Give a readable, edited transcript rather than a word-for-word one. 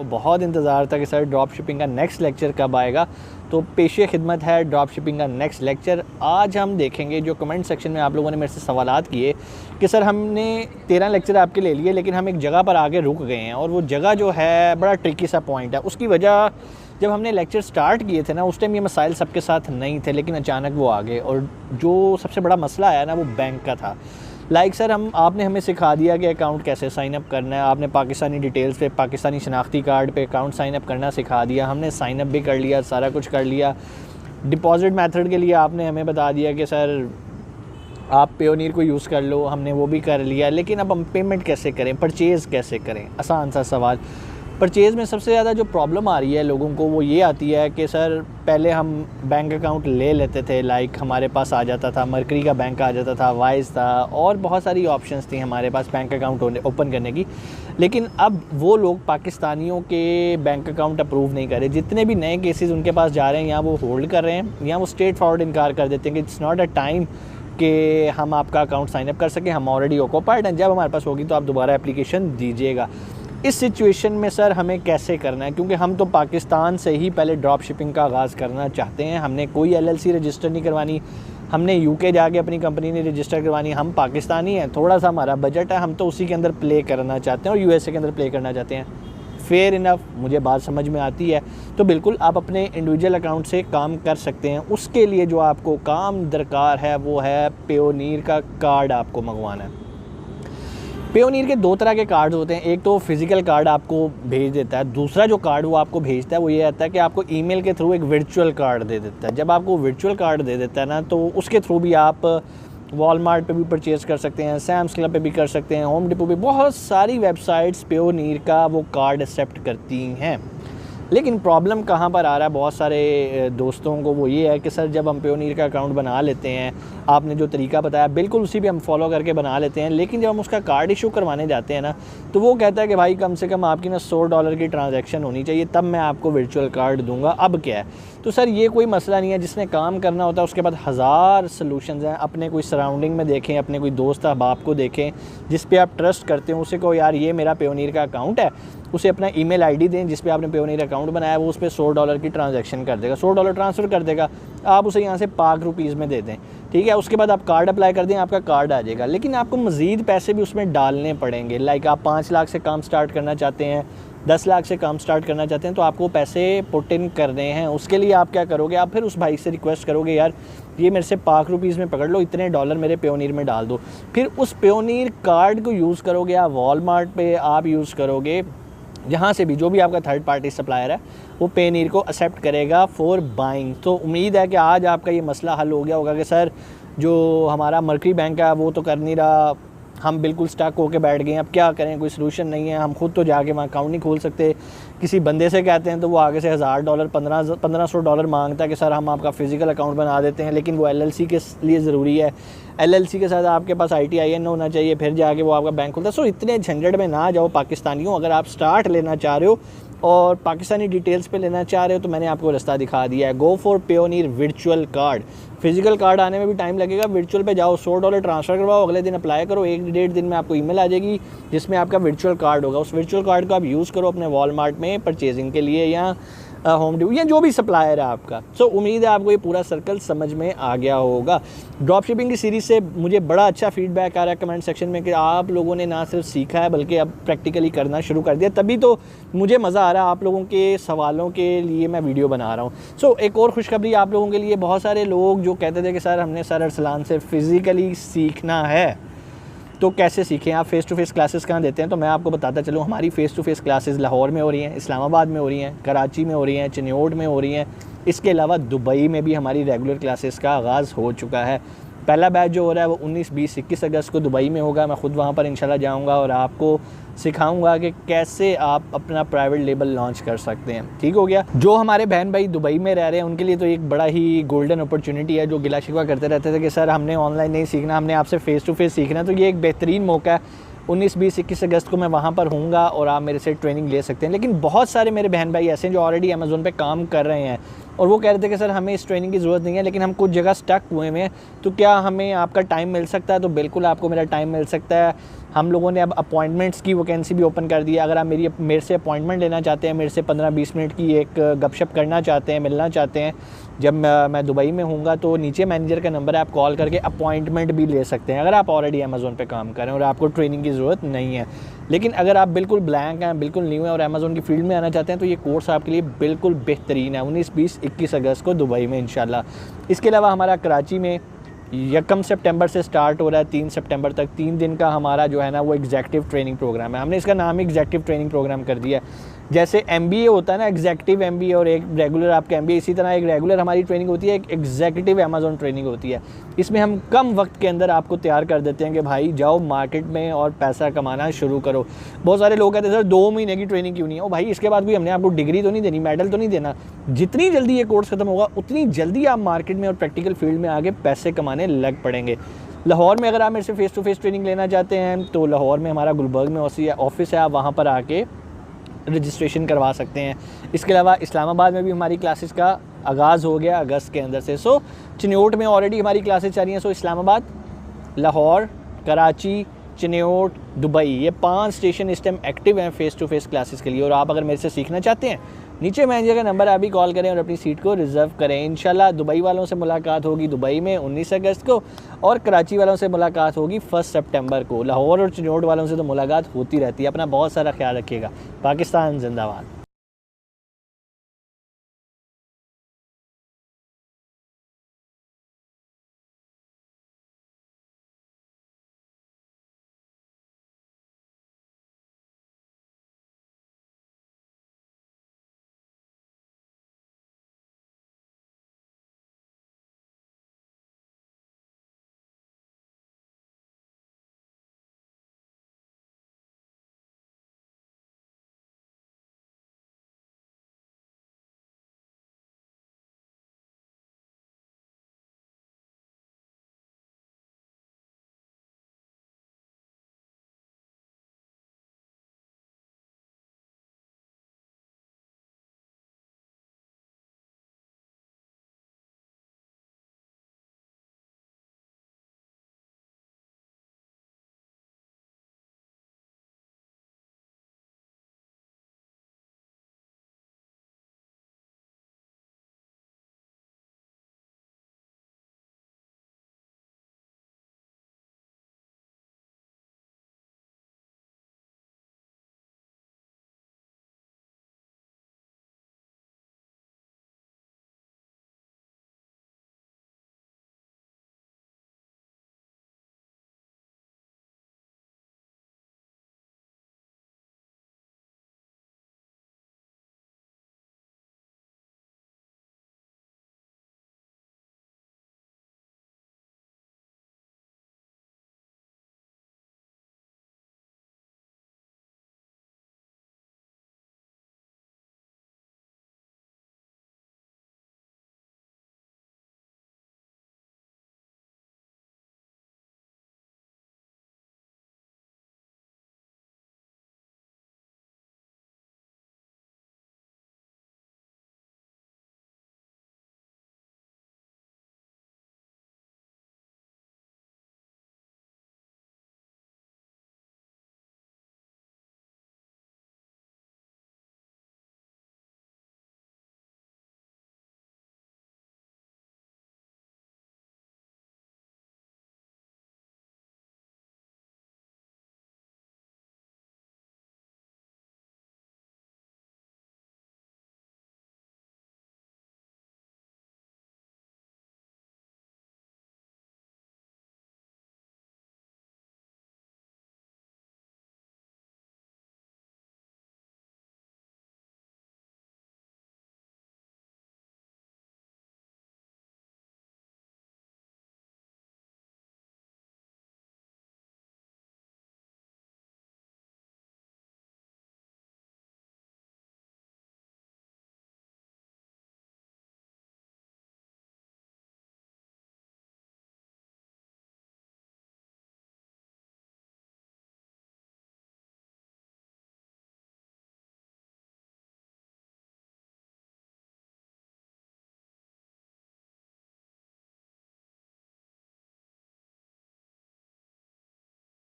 बहुत इंतज़ार था कि सर ड्रॉप शिपिंग का नेक्स्ट लेक्चर कब आएगा। तो पेशे खिदमत है ड्रॉप शिपिंग का नेक्स्ट लेक्चर। आज हम देखेंगे, जो कमेंट सेक्शन में आप लोगों ने मेरे से सवालात किए कि सर हमने 13 लेक्चर आपके ले लिए लेकिन हम एक जगह पर आगे रुक गए हैं, और वो जगह जो है बड़ा ट्रिकी सा पॉइंट है। उसकी वजह, जब हमने लेक्चर स्टार्ट किए थे ना, उस टाइम ये मसाइल सबके साथ नहीं थे, लेकिन अचानक वो आ गए। और जो सबसे बड़ा मसला आया ना, वो बैंक का था। सर आपने हमें सिखा दिया कि अकाउंट कैसे साइन अप करना है। आपने पाकिस्तानी डिटेल्स पे, पाकिस्तानी शनाख्ती कार्ड पे अकाउंट साइन अप करना सिखा दिया। हमने साइन अप भी कर लिया, सारा कुछ कर लिया। डिपॉजिट मेथड के लिए आपने हमें बता दिया कि सर आप पेयोनियर को यूज़ कर लो, हमने वो भी कर लिया। लेकिन अब हम पेमेंट कैसे करें, परचेज़ कैसे करें? आसान सा सवाल। परचेज़ में सबसे ज़्यादा जो प्रॉब्लम आ रही है लोगों को, वो ये आती है कि सर पहले हम बैंक अकाउंट ले लेते थे, लाइक हमारे पास आ जाता था मरकरी का बैंक आ जाता था, वाइज था, और बहुत सारी ऑप्शंस थी हमारे पास बैंक अकाउंट ओपन करने की। लेकिन अब वो लोग पाकिस्तानियों के बैंक अकाउंट अप्रूव नहीं कर रहे। जितने भी नए केसेस उनके पास जा रहे हैं, या वो होल्ड कर रहे हैं या वो स्ट्रेट फॉरवर्ड इनकार कर देते हैं कि इट्स नॉट अ टाइम कि हम आपका अकाउंट साइन अप कर सकें, हम ऑलरेडी ऑक्यूपाइड हैं, जब हमारे पास होगी तो आप दोबारा एप्लीकेशन दीजिएगा। इस सिचुएशन में सर हमें कैसे करना है? क्योंकि हम तो पाकिस्तान से ही पहले ड्रॉप शिपिंग का आगाज़ करना चाहते हैं। हमने कोई LLC रजिस्टर नहीं करवानी, हमने UK जाके अपनी कंपनी ने रजिस्टर करवानी। हम पाकिस्तानी हैं, थोड़ा सा हमारा बजट है, हम तो उसी के अंदर प्ले करना चाहते हैं और USA के अंदर प्ले करना चाहते हैं। फेयर इनफ, मुझे बात समझ में आती है। तो बिल्कुल आप अपने इंडिविजुअल अकाउंट से काम कर सकते हैं। उसके लिए जो आपको काम दरकार है वो है पेयोनियर का कार्ड आपको मंगवाना है। पेयोनियर के 2 तरह के कार्ड्स होते हैं। एक तो फिज़िकल कार्ड आपको भेज देता है, दूसरा जो कार्ड वो आपको भेजता है वो ये आता है कि आपको ईमेल के थ्रू एक वर्चुअल कार्ड दे देता है। जब आपको वर्चुअल कार्ड दे देता है ना, तो उसके थ्रू भी आप वॉलमार्ट पे भी परचेज़ कर सकते हैं, सैम्स क्लब पे भी कर सकते हैं, होम डिपो पे, बहुत सारी वेबसाइट्स पेयोनियर का वो कार्ड एक्सेप्ट करती हैं। लेकिन प्रॉब्लम कहाँ पर आ रहा है बहुत सारे दोस्तों को, वो ये है कि सर जब हम पेयोनियर का अकाउंट बना लेते हैं, आपने जो तरीका बताया बिल्कुल उसी पे हम फॉलो करके बना लेते हैं, लेकिन जब हम उसका कार्ड इशू करवाने जाते हैं ना, तो वो कहता है कि भाई कम से कम आपकी ना $100 की ट्रांजैक्शन होनी चाहिए, तब मैं आपको वर्चुअल कार्ड दूंगा। अब क्या है? तो सर ये कोई मसला नहीं है। जिसने काम करना होता है उसके बाद हज़ार सलूशंस हैं। अपने कोई सराउंडिंग में देखें, अपने कोई दोस्त अहबाब को देखें जिस पे आप ट्रस्ट करते हो, उसे कहो यार ये मेरा पेयोनियर का अकाउंट है, उसे अपना ईमेल आईडी दें जिस पे आपने पेयोनियर अकाउंट बनाया, वो उस पर $100 की ट्रांजैक्शन कर देगा, $100 ट्रांसफ़र कर देगा। आप उसे यहाँ से पाक रुपीज़ में दे दें, ठीक है। उसके बाद आप कार्ड अप्लाई कर दें, आपका कार्ड आ जाएगा। लेकिन आपको मज़ीद पैसे भी उसमें डालने पड़ेंगे। लाइक आप 5 लाख से काम स्टार्ट करना चाहते हैं, 10 लाख से काम स्टार्ट करना चाहते हैं, तो आपको पैसे पुट इन करने हैं। उसके लिए आप क्या करोगे? आप फिर उस भाई से रिक्वेस्ट करोगे यार ये मेरे से पाक रुपीज़ में पकड़ लो, इतने डॉलर मेरे पेयोनियर में डाल दो। फिर उस पेयोनियर कार्ड को यूज़ करोगे आप वॉलमार्ट पे, आप यूज़ करोगे जहाँ से भी, जो भी आपका थर्ड पार्टी सप्लायर है वो पेयोनियर को एक्सेप्ट करेगा फॉर बाइंग। तो उम्मीद है कि आज आपका ये मसला हल हो गया होगा कि सर जो हमारा मरकरी बैंक है वो तो कर नहीं रहा, हम बिल्कुल स्टक होके बैठ गए हैं, अब क्या करें, कोई सलूशन नहीं है। हम खुद तो जाके वहाँ अकाउंट नहीं खोल सकते, किसी बंदे से कहते हैं तो वो आगे से $1000 $1500 मांगता है कि सर हम आपका फ़िज़िकल अकाउंट बना देते हैं, लेकिन वो LLC के लिए ज़रूरी है। LLC के साथ आपके पास ITIN होना चाहिए, फिर जाके वो आपका बैंक खुलता है। सो इतने झंझट में ना जाओ पाकिस्तानियों। अगर आप स्टार्ट लेना चाह रहे हो और पाकिस्तानी डिटेल्स पे लेना चाह रहे हो तो मैंने आपको रास्ता दिखा दिया है। Go for Payoneer virtual card. Physical card आने में भी टाइम लगेगा। वर्चुअल पे जाओ, $100 ट्रांसफ़र करवाओ, अगले दिन अप्लाई करो, 1-1.5 दिन में आपको ईमेल आ जाएगी जिसमें आपका वर्चुअल कार्ड होगा। उस वर्चुअल कार्ड को आप यूज़ करो अपने वॉलमार्ट में परचेजिंग के लिए, या होम डिपो, या जो भी सप्लायर है आपका। सो उम्मीद है आपको ये पूरा सर्कल समझ में आ गया होगा। ड्रॉप शिपिंग की सीरीज़ से मुझे बड़ा अच्छा फीडबैक आ रहा है कमेंट सेक्शन में कि आप लोगों ने ना सिर्फ सीखा है बल्कि अब प्रैक्टिकली करना शुरू कर दिया। तभी तो मुझे मज़ा आ रहा है, आप लोगों के सवालों के लिए मैं वीडियो बना रहा हूँ। सो एक और खुशखबरी आप लोगों के लिए, बहुत सारे लोग जो कहते थे कि सर हमने सर अरसलान से फ़िज़िकली सीखना है तो कैसे सीखें, आप फ़ेस टू फेस क्लासेस कहाँ देते हैं? तो मैं आपको बताता चलूँ, हमारी face to face classes Lahore में हो रही हैं, इस्लामाबाद में हो रही हैं, कराची में हो रही हैं, चिन्योट में हो रही हैं। इसके अलावा दुबई में भी हमारी रेगुलर क्लासेस का आगाज़ हो चुका है। पहला बैच जो हो रहा है वो 19, 20, 21 अगस्त को दुबई में होगा। मैं ख़ुद वहाँ पर इंशाल्लाह जाऊँगा और आपको सिखाऊंगा कि कैसे आप अपना प्राइवेट लेबल लॉन्च कर सकते हैं। ठीक हो गया। जो हमारे बहन भाई दुबई में रह रहे हैं उनके लिए तो एक बड़ा ही गोल्डन अपॉर्चुनिटी है। जो गिला शिकवा करते रहते थे कि सर हमने ऑनलाइन नहीं सीखना, हमने आपसे फ़ेस टू फेस सीखना, तो ये एक बेहतरीन मौका है। 19, 20, 21 अगस्त को मैं वहाँ पर हूँगा और आप मेरे से ट्रेनिंग ले सकते हैं। लेकिन बहुत सारे मेरे बहन भाई ऐसे हैं जो ऑलरेडी अमेज़ोन पे काम कर रहे हैं, और वो कह रहे थे कि सर हमें इस ट्रेनिंग की ज़रूरत नहीं है, लेकिन हम कुछ जगह स्टक हुए हैं, तो क्या हमें आपका टाइम मिल सकता है? तो बिल्कुल आपको मेरा टाइम मिल सकता है। हम लोगों ने अब अपॉइंटमेंट्स की वैकेंसी भी ओपन कर दी है। अगर आप मेरे से अपॉइंटमेंट लेना चाहते हैं, मेरे से 15-20 मिनट की एक गपशप करना चाहते हैं, मिलना चाहते हैं, जब मैं दुबई में हूँगा, तो नीचे मैनेजर का नंबर है, आप कॉल करके अपॉइंटमेंट भी ले सकते हैं अगर आप ऑलरेडी अमेज़ोन पे काम कर रहे हैं और आपको ट्रेनिंग की ज़रूरत नहीं है। लेकिन अगर आप बिल्कुल ब्लैंक हैं, बिल्कुल न्यू हैं और अमेज़ोन की फील्ड में आना चाहते हैं, तो ये कोर्स आपके लिए बिल्कुल बेहतरीन है। 19, 20, 21 अगस्त को दुबई में इंशाल्लाह। इसके अलावा हमारा कराची में 1 सितंबर से स्टार्ट हो रहा है 3 सितंबर तक 3 दिन का हमारा जो है ना वो एग्जेक्टिव ट्रेनिंग प्रोग्राम है। हमने इसका नाम एग्जेक्टिव ट्रेनिंग प्रोग्राम कर दिया है। जैसे MBA होता है ना, एग्जेक्टिव MBA और एक रेगुलर आपका MBA, इसी तरह एक रेगुलर हमारी ट्रेनिंग होती है, एक एग्जेक्टिव अमेज़ॉन ट्रेनिंग होती है। इसमें हम कम वक्त के अंदर आपको तैयार कर देते हैं कि भाई जाओ मार्केट में और पैसा कमाना शुरू करो। बहुत सारे लोग कहते हैं सर 2 महीने की ट्रेनिंग क्यों नहीं है? ओ भाई, इसके बाद भी हमने आपको डिग्री तो नहीं देनी, मेडल तो नहीं देना। जितनी जल्दी ये कोर्स ख़त्म होगा उतनी जल्दी आप मार्केट में और प्रैक्टिकल फील्ड में आगे पैसे कमाने लग पड़ेंगे। लाहौर में अगर आप मेरे से फ़ेस टू फेस ट्रेनिंग लेना चाहते हैं तो लाहौर में हमारा गुलबर्ग में ऑफिस है, आप वहाँ पर आके रजिस्ट्रेशन करवा सकते हैं। इसके अलावा इस्लामाबाद में भी हमारी क्लासेस का आगाज़ हो गया अगस्त के अंदर से। चिन्योट में ऑलरेडी हमारी क्लासेस चल रही हैं। इस्लामाबाद, लाहौर, कराची, चिन्योट, दुबई, ये 5 स्टेशन इस टाइम एक्टिव हैं फ़ेस टू फेस क्लासेस के लिए। और आप अगर मेरे से सीखना चाहते हैं, नीचे मैनेजर का नंबर अभी कॉल करें और अपनी सीट को रिज़र्व करें। इंशाल्लाह दुबई वालों से मुलाकात होगी दुबई में 19 अगस्त को, और कराची वालों से मुलाकात होगी 1 सितंबर को। लाहौर और चिन्योट वालों से तो मुलाकात होती रहती है। अपना बहुत सारा ख्याल रखिएगा। पाकिस्तान जिंदाबाद।